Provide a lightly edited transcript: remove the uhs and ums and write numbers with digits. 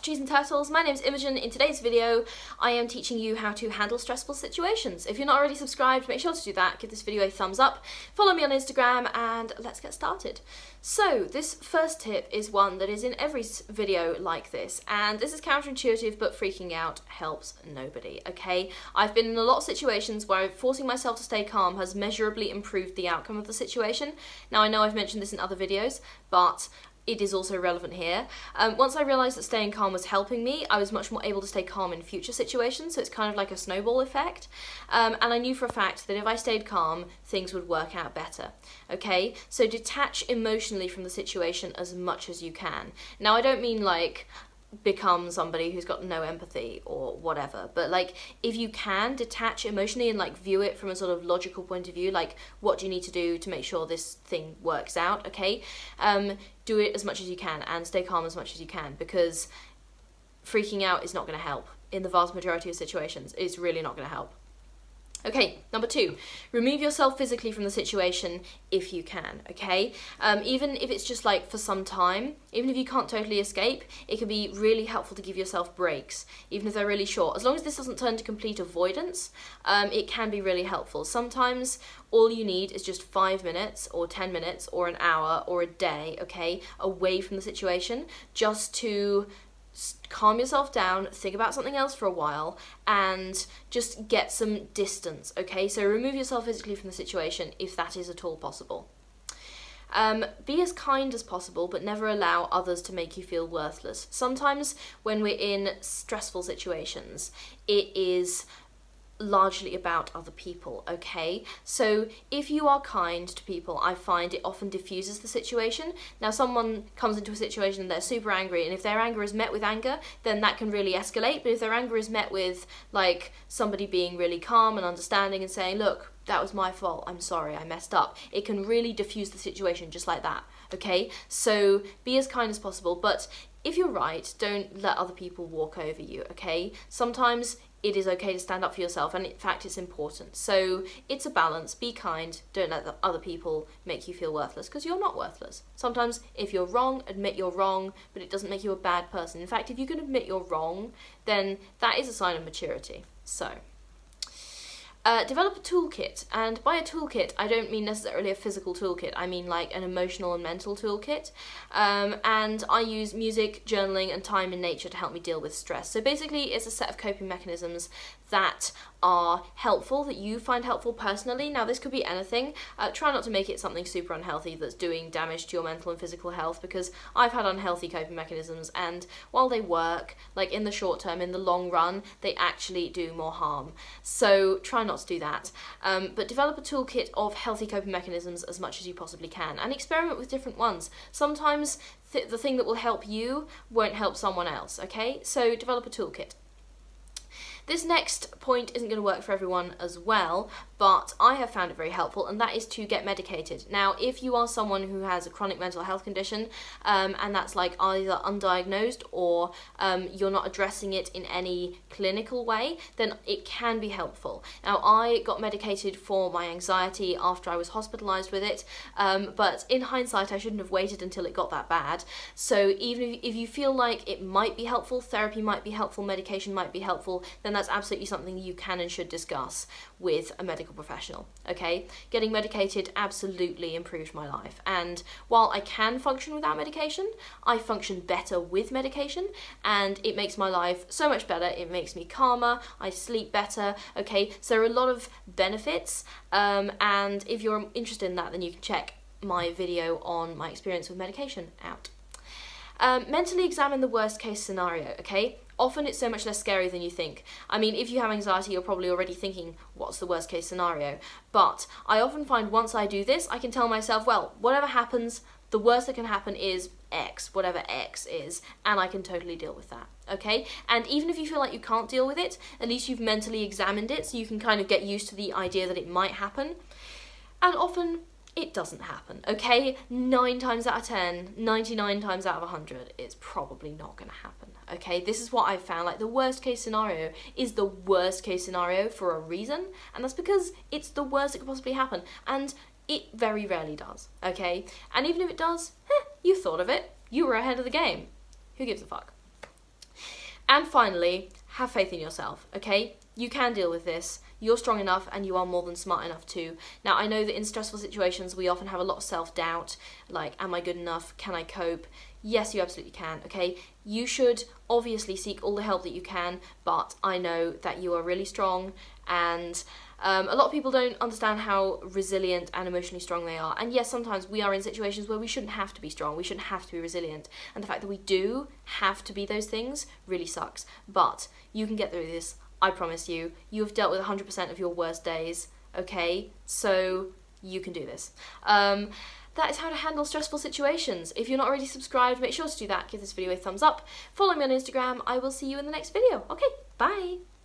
Cheese and Turtles, my name's Imogen. In today's video, I am teaching you how to handle stressful situations. If you're not already subscribed, make sure to do that, give this video a thumbs up, follow me on Instagram, and let's get started. So, this first tip is one that is in every video like this, and this is counterintuitive, but freaking out helps nobody, okay? I've been in a lot of situations where forcing myself to stay calm has measurably improved the outcome of the situation. Now, I know I've mentioned this in other videos, but it is also relevant here. Once I realised that staying calm was helping me, I was much more able to stay calm in future situations, so it's kind of like a snowball effect. And I knew for a fact that if I stayed calm, things would work out better. Okay, so detach emotionally from the situation as much as you can. Now, I don't mean like become somebody who's got no empathy or whatever, but like if you can detach emotionally and like view it from a sort of logical point of view, like what do you need to do to make sure this thing works out, okay? Do it as much as you can and stay calm as much as you can, because freaking out is not going to help in the vast majority of situations. It's really not going to help. Okay, number 2, remove yourself physically from the situation if you can, okay? Even if it's just like for some time, even if you can't totally escape, it can be really helpful to give yourself breaks, even if they're really short. As long as this doesn't turn to complete avoidance, it can be really helpful. Sometimes all you need is just 5 minutes or 10 minutes or an hour or a day, okay, away from the situation, just to calm yourself down, think about something else for a while, and just get some distance, okay? So remove yourself physically from the situation if that is at all possible. Be as kind as possible, but never allow others to make you feel worthless. Sometimes when we're in stressful situations, it is largely about other people, okay? So if you are kind to people, I find it often diffuses the situation. Now, someone comes into a situation and they're super angry, and if their anger is met with anger, then that can really escalate. But if their anger is met with like somebody being really calm and understanding and saying, look, that was my fault, I'm sorry, I messed up, it can really diffuse the situation just like that, okay? So be as kind as possible, but if you're right, don't let other people walk over you, okay? Sometimes it is okay to stand up for yourself, and in fact it's important. So it's a balance. Be kind, don't let the other people make you feel worthless, because you're not worthless. Sometimes if you're wrong, admit you're wrong, but it doesn't make you a bad person. In fact, if you can admit you're wrong, then that is a sign of maturity. So develop a toolkit, and by a toolkit I don't mean necessarily a physical toolkit, I mean like an emotional and mental toolkit, and I use music, journaling and time in nature to help me deal with stress. So basically it's a set of coping mechanisms that are helpful, that you find helpful personally. Now this could be anything. Try not to make it something super unhealthy that's doing damage to your mental and physical health, because I've had unhealthy coping mechanisms, and while they work, like in the short term, in the long run, they actually do more harm. So try not to do that. But develop a toolkit of healthy coping mechanisms as much as you possibly can, and experiment with different ones. Sometimes the thing that will help you won't help someone else, okay? So develop a toolkit. This next point isn't going to work for everyone as well, but I have found it very helpful, and that is to get medicated. Now, if you are someone who has a chronic mental health condition, and that's like either undiagnosed or you're not addressing it in any clinical way, then it can be helpful. Now, I got medicated for my anxiety after I was hospitalised with it, but in hindsight, I shouldn't have waited until it got that bad. So even if you feel like it might be helpful, therapy might be helpful, medication might be helpful, then that's absolutely something you can and should discuss with a medical professional, okay? Getting medicated absolutely improved my life, and while I can function without medication, I function better with medication, and it makes my life so much better. It makes me calmer, I sleep better, okay? So there are a lot of benefits, and if you're interested in that, then you can check my video on my experience with medication out. Mentally examine the worst case scenario, okay? Often it's so much less scary than you think. I mean, if you have anxiety, you're probably already thinking, what's the worst case scenario? But I often find once I do this, I can tell myself, well, whatever happens, the worst that can happen is X, whatever X is, and I can totally deal with that, okay? And even if you feel like you can't deal with it, at least you've mentally examined it, so you can kind of get used to the idea that it might happen. And often it doesn't happen, okay? 9 times out of 10, 99 times out of 100, it's probably not going to happen, okay? This is what I've found, like the worst case scenario is the worst case scenario for a reason, and that's because it's the worst that could possibly happen, and it very rarely does, okay? And even if it does, you thought of it, you were ahead of the game. Who gives a fuck? And finally, have faith in yourself, okay? You can deal with this. You're strong enough and you are more than smart enough too. Now, I know that in stressful situations, we often have a lot of self-doubt, like, am I good enough? Can I cope? Yes, you absolutely can, okay? You should obviously seek all the help that you can, but I know that you are really strong, and a lot of people don't understand how resilient and emotionally strong they are. And yes, sometimes we are in situations where we shouldn't have to be strong, we shouldn't have to be resilient. And the fact that we do have to be those things really sucks. But you can get through this, I promise you. You have dealt with 100% of your worst days, okay? So you can do this. That is how to handle stressful situations. If you're not already subscribed, make sure to do that. Give this video a thumbs up. Follow me on Instagram. I will see you in the next video. Okay, bye.